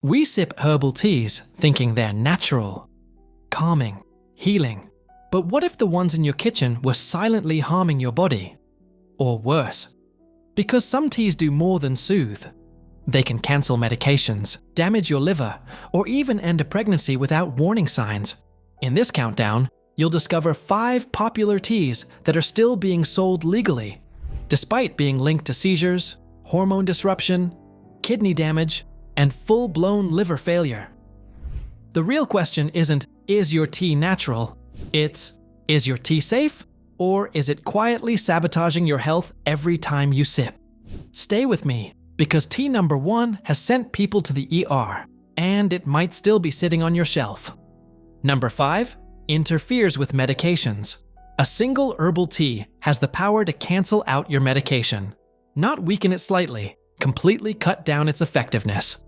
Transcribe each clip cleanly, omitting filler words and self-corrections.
We sip herbal teas thinking they're natural, calming, healing. But what if the ones in your kitchen were silently harming your body? Or worse. Because some teas do more than soothe. They can cancel medications, damage your liver, or even end a pregnancy without warning signs. In this countdown, you'll discover 5 popular teas that are still being sold legally, despite being linked to seizures, hormone disruption, kidney damage, and full-blown liver failure. The real question isn't, is your tea natural? It's, is your tea safe? Or is it quietly sabotaging your health every time you sip? Stay with me, because tea number 1 has sent people to the ER, and it might still be sitting on your shelf. Number 5, interferes with medications. A single herbal tea has the power to cancel out your medication, not weaken it slightly, completely cut down its effectiveness.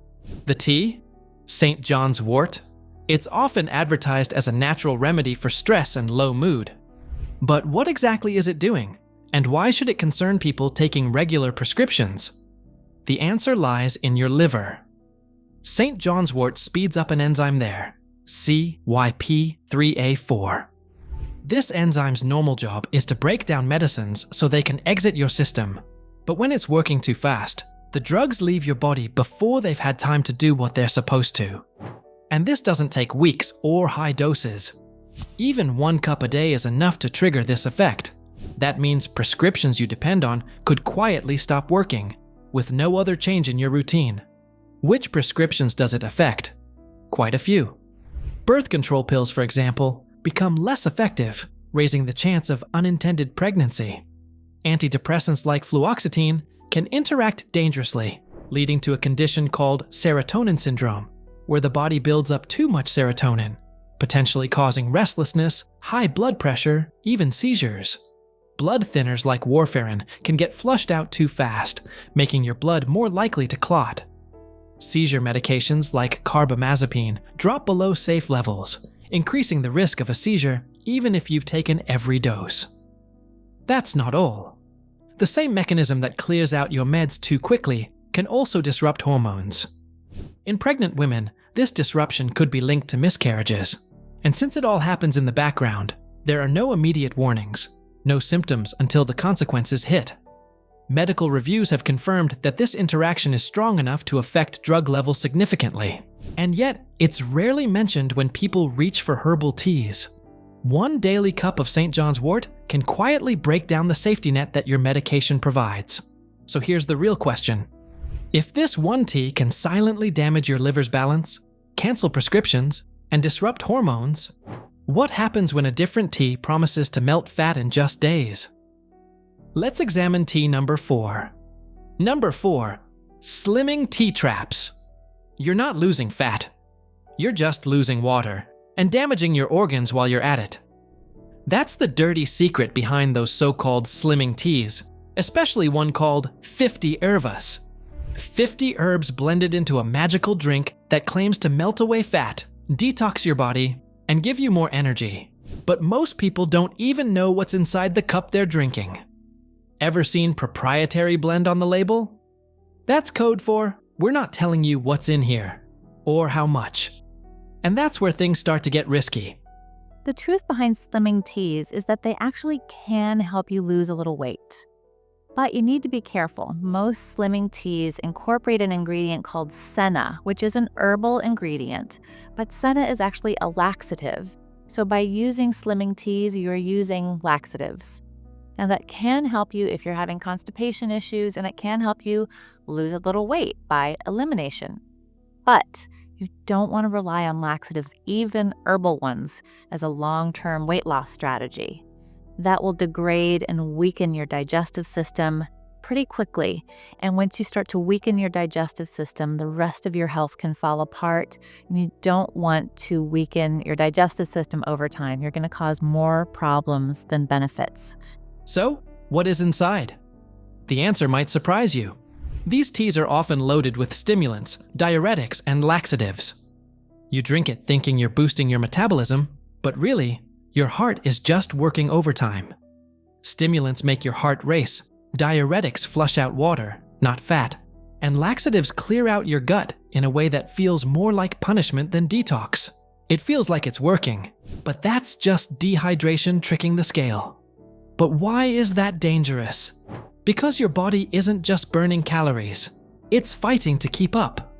The tea, St. John's Wort, it's often advertised as a natural remedy for stress and low mood. But what exactly is it doing? And why should it concern people taking regular prescriptions? The answer lies in your liver. St. John's Wort speeds up an enzyme there, CYP3A4. This enzyme's normal job is to break down medicines so they can exit your system. But when it's working too fast, the drugs leave your body before they've had time to do what they're supposed to. And this doesn't take weeks or high doses. Even 1 cup a day is enough to trigger this effect. That means prescriptions you depend on could quietly stop working, with no other change in your routine. Which prescriptions does it affect? Quite a few. Birth control pills, for example, become less effective, raising the chance of unintended pregnancy. Antidepressants like fluoxetine can interact dangerously, leading to a condition called serotonin syndrome, where the body builds up too much serotonin, potentially causing restlessness, high blood pressure, even seizures. Blood thinners like warfarin can get flushed out too fast, making your blood more likely to clot. Seizure medications like carbamazepine drop below safe levels, increasing the risk of a seizure even if you've taken every dose. That's not all. The same mechanism that clears out your meds too quickly can also disrupt hormones. In pregnant women, this disruption could be linked to miscarriages. And since it all happens in the background, there are no immediate warnings, no symptoms until the consequences hit. Medical reviews have confirmed that this interaction is strong enough to affect drug levels significantly. And yet, it's rarely mentioned when people reach for herbal teas. 1 daily cup of St. John's Wort can quietly break down the safety net that your medication provides. So here's the real question. If this one tea can silently damage your liver's balance, cancel prescriptions, and disrupt hormones, what happens when a different tea promises to melt fat in just days? Let's examine tea number 4. Number 4, slimming tea traps. You're not losing fat. You're just losing water and damaging your organs while you're at it. That's the dirty secret behind those so-called slimming teas, especially one called 50 Ervas. 50 herbs blended into a magical drink that claims to melt away fat, detox your body, and give you more energy. But most people don't even know what's inside the cup they're drinking. Ever seen proprietary blend on the label? That's code for, we're not telling you what's in here, or how much. And that's where things start to get risky. The truth behind slimming teas is that they actually can help you lose a little weight. But you need to be careful. Most slimming teas incorporate an ingredient called senna, which is an herbal ingredient, but senna is actually a laxative. So by using slimming teas, you're using laxatives. Now that can help you if you're having constipation issues, and it can help you lose a little weight by elimination. But you don't want to rely on laxatives, even herbal ones, as a long-term weight loss strategy. That will degrade and weaken your digestive system pretty quickly. And once you start to weaken your digestive system, the rest of your health can fall apart. And you don't want to weaken your digestive system over time. You're going to cause more problems than benefits. So, what is inside? The answer might surprise you. These teas are often loaded with stimulants, diuretics, and laxatives. You drink it thinking you're boosting your metabolism, but really, your heart is just working overtime. Stimulants make your heart race. Diuretics flush out water, not fat. And laxatives clear out your gut in a way that feels more like punishment than detox. It feels like it's working, but that's just dehydration tricking the scale. But why is that dangerous? Because your body isn't just burning calories, it's fighting to keep up.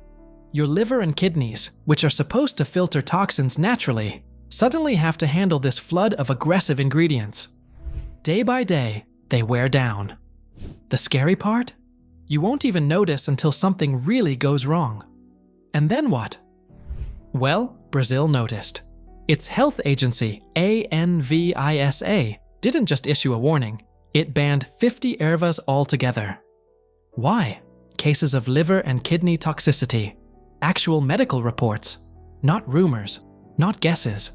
Your liver and kidneys, which are supposed to filter toxins naturally, suddenly have to handle this flood of aggressive ingredients. Day by day, they wear down. The scary part? You won't even notice until something really goes wrong. And then what? Well, Brazil noticed. Its health agency, ANVISA, didn't just issue a warning, it banned 50 ervas altogether. Why? Cases of liver and kidney toxicity. Actual medical reports. Not rumors. Not guesses.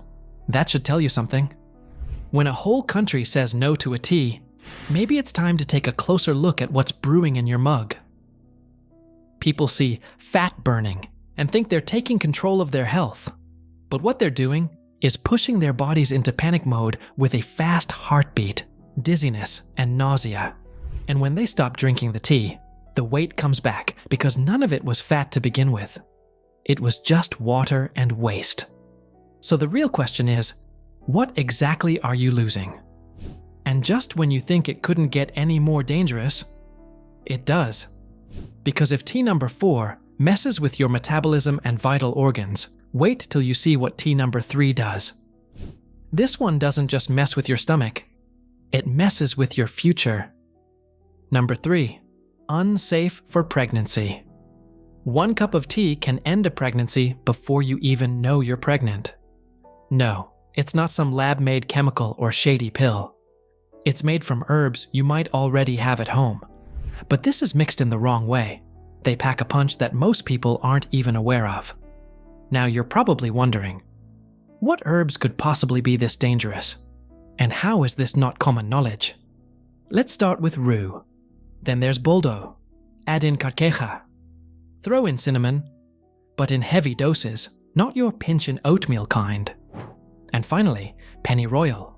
That should tell you something. When a whole country says no to a tea, maybe it's time to take a closer look at what's brewing in your mug. People see fat burning and think they're taking control of their health. But what they're doing is pushing their bodies into panic mode with a fast heartbeat, dizziness, and nausea. And when they stop drinking the tea, the weight comes back because none of it was fat to begin with. It was just water and waste. So the real question is, what exactly are you losing? And just when you think it couldn't get any more dangerous, it does. Because if tea number 4 messes with your metabolism and vital organs, wait till you see what tea number 3 does. This one doesn't just mess with your stomach, it messes with your future. Number 3, unsafe for pregnancy. 1 cup of tea can end a pregnancy before you even know you're pregnant. No, it's not some lab-made chemical or shady pill. It's made from herbs you might already have at home. But this is mixed in the wrong way. They pack a punch that most people aren't even aware of. Now you're probably wondering, what herbs could possibly be this dangerous? And how is this not common knowledge? Let's start with rue. Then there's Boldo. Add in Kava-Kava. Throw in cinnamon, but in heavy doses, not your pinch and oatmeal kind. And finally, Pennyroyal.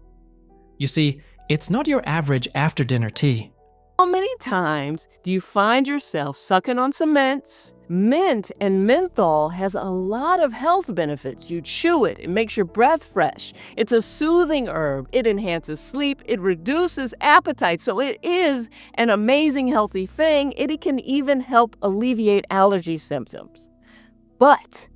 You see, it's not your average after-dinner tea. How many times do you find yourself sucking on some mints? Mint and menthol has a lot of health benefits. You chew it, it makes your breath fresh. It's a soothing herb. It enhances sleep. It reduces appetite. So it is an amazing healthy thing. It can even help alleviate allergy symptoms. But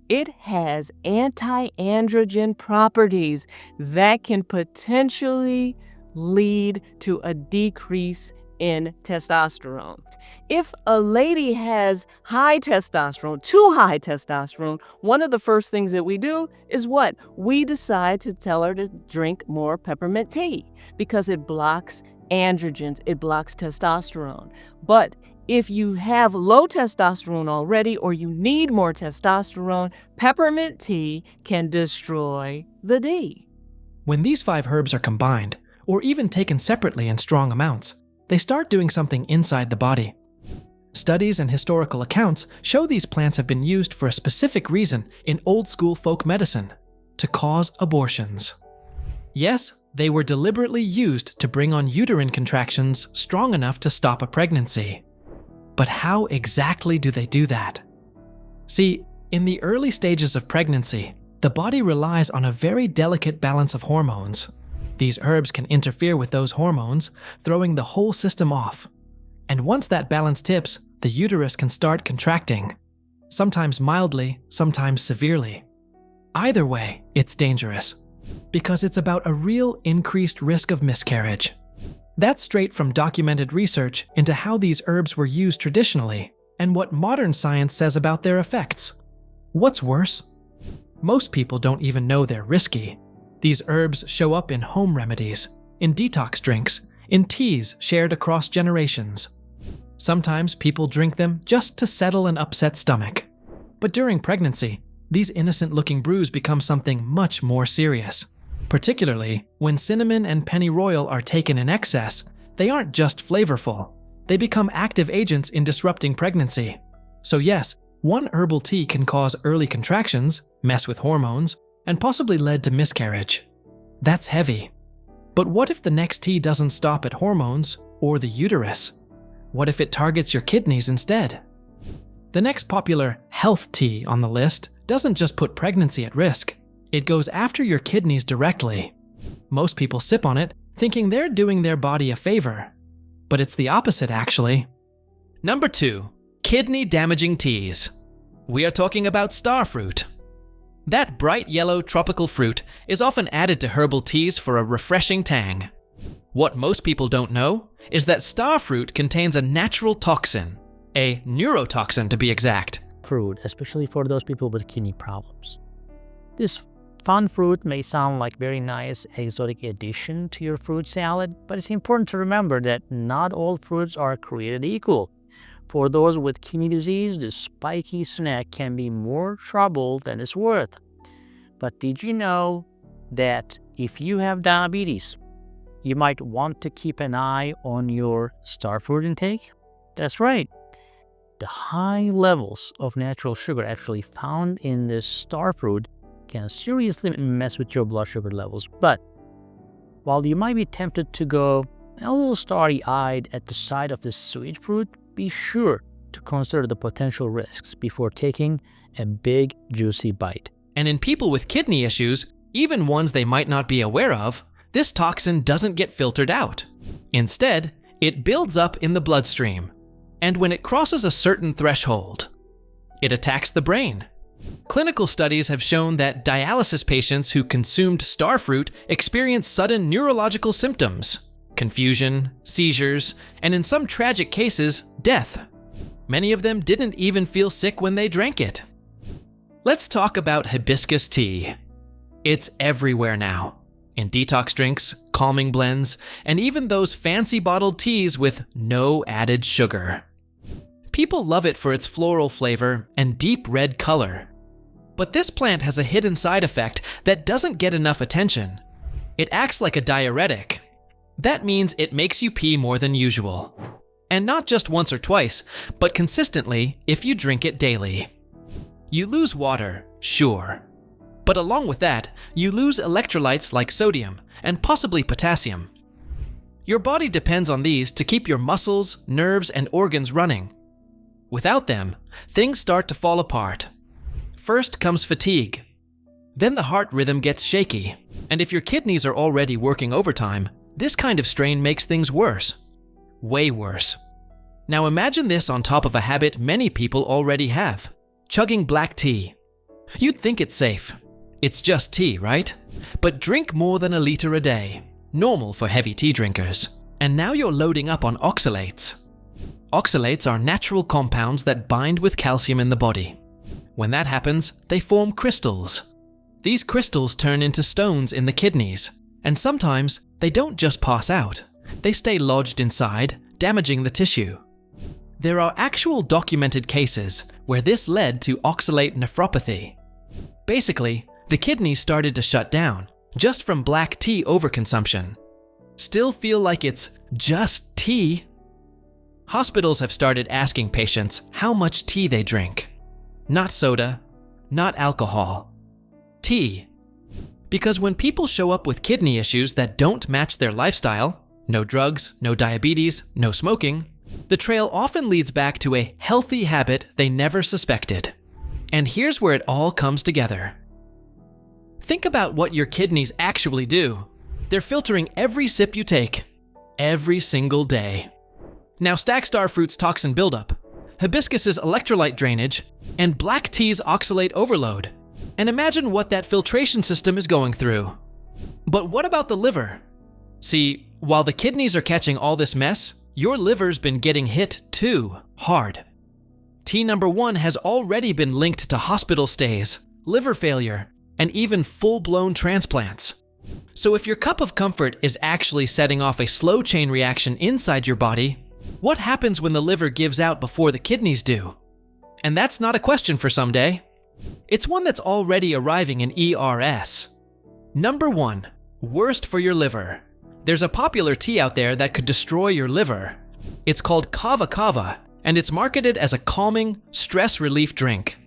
it has anti-androgen properties that can potentially lead to a decrease in testosterone. If a lady has high testosterone, too high testosterone, one of the first things that we do is what? We decide to tell her to drink more peppermint tea because it blocks androgens, it blocks testosterone. But if you have low testosterone already or you need more testosterone, peppermint tea can destroy the D. When these 5 herbs are combined, or even taken separately in strong amounts, they start doing something inside the body. Studies and historical accounts show these plants have been used for a specific reason in old-school folk medicine, to cause abortions. Yes, they were deliberately used to bring on uterine contractions strong enough to stop a pregnancy. But how exactly do they do that? See, in the early stages of pregnancy, the body relies on a very delicate balance of hormones. These herbs can interfere with those hormones, throwing the whole system off. And once that balance tips, the uterus can start contracting. Sometimes mildly, sometimes severely. Either way, it's dangerous, because it's about a real increased risk of miscarriage. That's straight from documented research into how these herbs were used traditionally, and what modern science says about their effects. What's worse? Most people don't even know they're risky. These herbs show up in home remedies, in detox drinks, in teas shared across generations. Sometimes people drink them just to settle an upset stomach. But during pregnancy, these innocent-looking brews become something much more serious. Particularly, when cinnamon and pennyroyal are taken in excess, they aren't just flavorful. They become active agents in disrupting pregnancy. So yes, one herbal tea can cause early contractions, mess with hormones, and possibly lead to miscarriage. That's heavy. But what if the next tea doesn't stop at hormones or the uterus? What if it targets your kidneys instead? The next popular health tea on the list doesn't just put pregnancy at risk, it goes after your kidneys directly. Most people sip on it, thinking they're doing their body a favor. But it's the opposite, actually. Number 2. Kidney-damaging teas. We are talking about starfruit. That bright yellow tropical fruit is often added to herbal teas for a refreshing tang. What most people don't know is that starfruit contains a natural toxin, a neurotoxin to be exact. Fruit, especially for those people with kidney problems. This fun fruit may sound like very nice exotic addition to your fruit salad, but it's important to remember that not all fruits are created equal. For those with kidney disease, this spiky snack can be more trouble than it's worth. But did you know that if you have diabetes, you might want to keep an eye on your starfruit intake? That's right. The high levels of natural sugar actually found in this starfruit can seriously mess with your blood sugar levels. But while you might be tempted to go a little starry-eyed at the sight of this sweet fruit, be sure to consider the potential risks before taking a big, juicy bite. And in people with kidney issues, even ones they might not be aware of, this toxin doesn't get filtered out. Instead, it builds up in the bloodstream. And when it crosses a certain threshold, it attacks the brain. Clinical studies have shown that dialysis patients who consumed starfruit experienced sudden neurological symptoms, confusion, seizures, and in some tragic cases, death. Many of them didn't even feel sick when they drank it. Let's talk about hibiscus tea. It's everywhere now, in detox drinks, calming blends, and even those fancy bottled teas with no added sugar. People love it for its floral flavor and deep red color. But this plant has a hidden side effect that doesn't get enough attention. It acts like a diuretic. That means it makes you pee more than usual. And not just once or twice, but consistently if you drink it daily. You lose water, sure. But along with that, you lose electrolytes like sodium and possibly potassium. Your body depends on these to keep your muscles, nerves, and organs running. Without them, things start to fall apart. First comes fatigue. Then the heart rhythm gets shaky, and if your kidneys are already working overtime, this kind of strain makes things worse. Way worse. Now imagine this on top of a habit many people already have: chugging black tea. You'd think it's safe. It's just tea, right? But drink more than a liter a day, normal for heavy tea drinkers. And now you're loading up on oxalates. Oxalates are natural compounds that bind with calcium in the body. When that happens, they form crystals. These crystals turn into stones in the kidneys, and sometimes they don't just pass out, they stay lodged inside, damaging the tissue. There are actual documented cases where this led to oxalate nephropathy. Basically, the kidneys started to shut down, just from black tea overconsumption. Still feel like it's just tea? Hospitals have started asking patients how much tea they drink. Not soda, not alcohol. Tea. Because when people show up with kidney issues that don't match their lifestyle, no drugs, no diabetes, no smoking, the trail often leads back to a healthy habit they never suspected. And here's where it all comes together. Think about what your kidneys actually do. They're filtering every sip you take, every single day. Now stack starfruit's toxin buildup, hibiscus's electrolyte drainage, and black tea's oxalate overload. And imagine what that filtration system is going through. But what about the liver? See, while the kidneys are catching all this mess, your liver's been getting hit too hard. Tea number 1 has already been linked to hospital stays, liver failure, and even full-blown transplants. So if your cup of comfort is actually setting off a slow chain reaction inside your body, what happens when the liver gives out before the kidneys do? And that's not a question for someday. It's one that's already arriving in ERS. Number 1, worst for your liver. There's a popular tea out there that could destroy your liver. It's called Kava-Kava, and it's marketed as a calming, stress relief drink.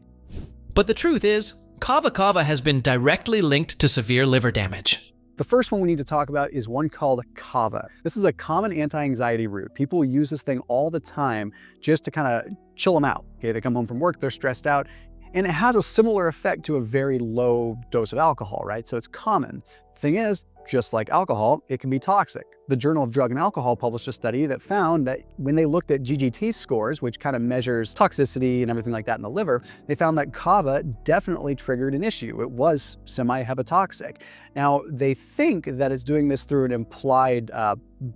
But the truth is, Kava-Kava has been directly linked to severe liver damage. The first one we need to talk about is one called Kava. This is a common anti-anxiety root. People use this thing all the time just to kind of chill them out. Okay, they come home from work, they're stressed out, and it has a similar effect to a very low dose of alcohol, right? So it's common. Thing is, just like alcohol, it can be toxic. The Journal of Drug and Alcohol published a study that found that when they looked at GGT scores, which kind of measures toxicity and everything like that in the liver, they found that Kava definitely triggered an issue. It was semi-hepatotoxic. Now, they think that it's doing this through an implied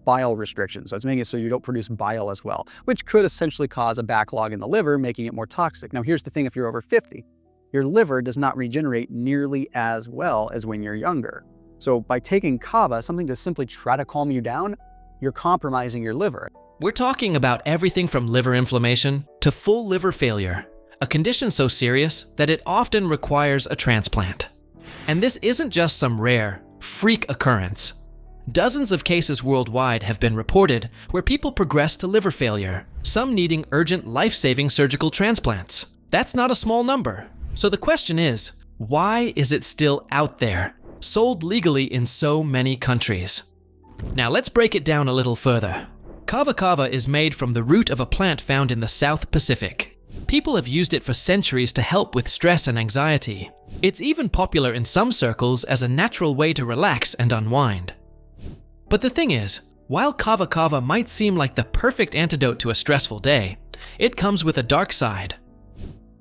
bile restriction. So it's making it so you don't produce bile as well, which could essentially cause a backlog in the liver, making it more toxic. Now, here's the thing, if you're over 50, your liver does not regenerate nearly as well as when you're younger. So by taking Kava, something to simply try to calm you down, you're compromising your liver. We're talking about everything from liver inflammation to full liver failure, a condition so serious that it often requires a transplant. And this isn't just some rare, freak occurrence. Dozens of cases worldwide have been reported where people progress to liver failure, some needing urgent life-saving surgical transplants. That's not a small number. So the question is, why is it still out there, sold legally in so many countries? Now let's break it down a little further. Kava-Kava is made from the root of a plant found in the South Pacific. People have used it for centuries to help with stress and anxiety. It's even popular in some circles as a natural way to relax and unwind. But the thing is, while Kava-Kava might seem like the perfect antidote to a stressful day, it comes with a dark side.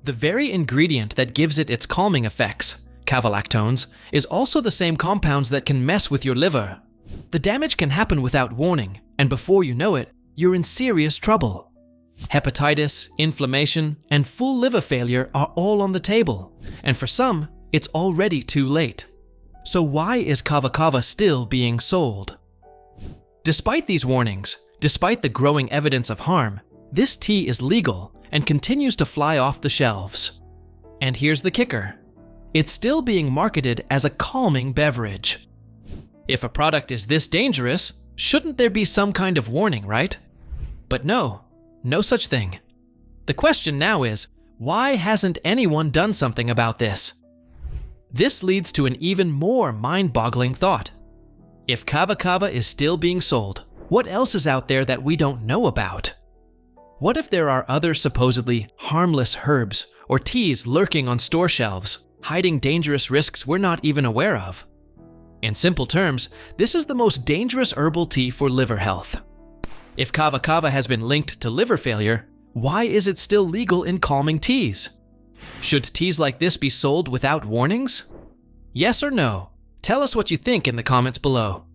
The very ingredient that gives it its calming effects, cavalactones, is also the same compounds that can mess with your liver. The damage can happen without warning, and before you know it, you're in serious trouble. Hepatitis, inflammation, and full liver failure are all on the table, and for some, it's already too late. So why is Kava-Kava still being sold? Despite these warnings, despite the growing evidence of harm, this tea is legal and continues to fly off the shelves. And here's the kicker. It's still being marketed as a calming beverage. If a product is this dangerous, shouldn't there be some kind of warning, right? But no such thing. The question now is, why hasn't anyone done something about this? This leads to an even more mind-boggling thought. If Kava-Kava is still being sold, what else is out there that we don't know about? What if there are other supposedly harmless herbs or teas lurking on store shelves, hiding dangerous risks we're not even aware of? In simple terms, this is the most dangerous herbal tea for liver health. If Kava-Kava has been linked to liver failure, why is it still legal in calming teas? Should teas like this be sold without warnings? Yes or no? Tell us what you think in the comments below.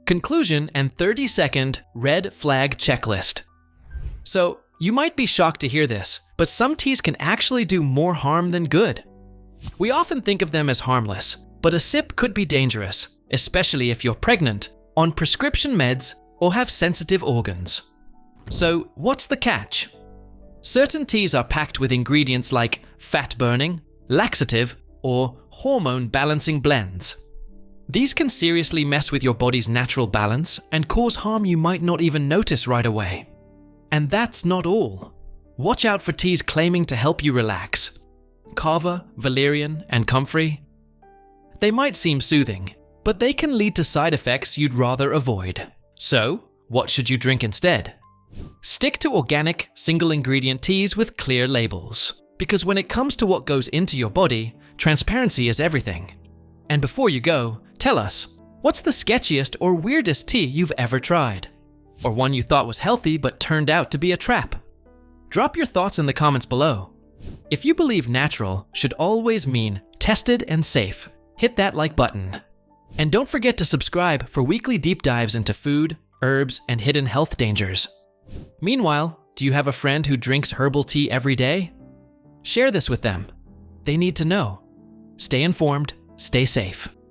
Conclusion and 30-second red flag checklist. So, you might be shocked to hear this, but some teas can actually do more harm than good. We often think of them as harmless, but a sip could be dangerous, especially if you're pregnant, on prescription meds, or have sensitive organs. So, what's the catch? Certain teas are packed with ingredients like fat-burning, laxative, or hormone-balancing blends. These can seriously mess with your body's natural balance and cause harm you might not even notice right away. And that's not all. Watch out for teas claiming to help you relax. Kava, valerian, and comfrey. They might seem soothing, but they can lead to side effects you'd rather avoid. So, what should you drink instead? Stick to organic, single-ingredient teas with clear labels. Because when it comes to what goes into your body, transparency is everything. And before you go, tell us, what's the sketchiest or weirdest tea you've ever tried? Or one you thought was healthy but turned out to be a trap? Drop your thoughts in the comments below. If you believe natural should always mean tested and safe, hit that like button. And don't forget to subscribe for weekly deep dives into food, herbs, and hidden health dangers. Meanwhile, do you have a friend who drinks herbal tea every day? Share this with them. They need to know. Stay informed, stay safe.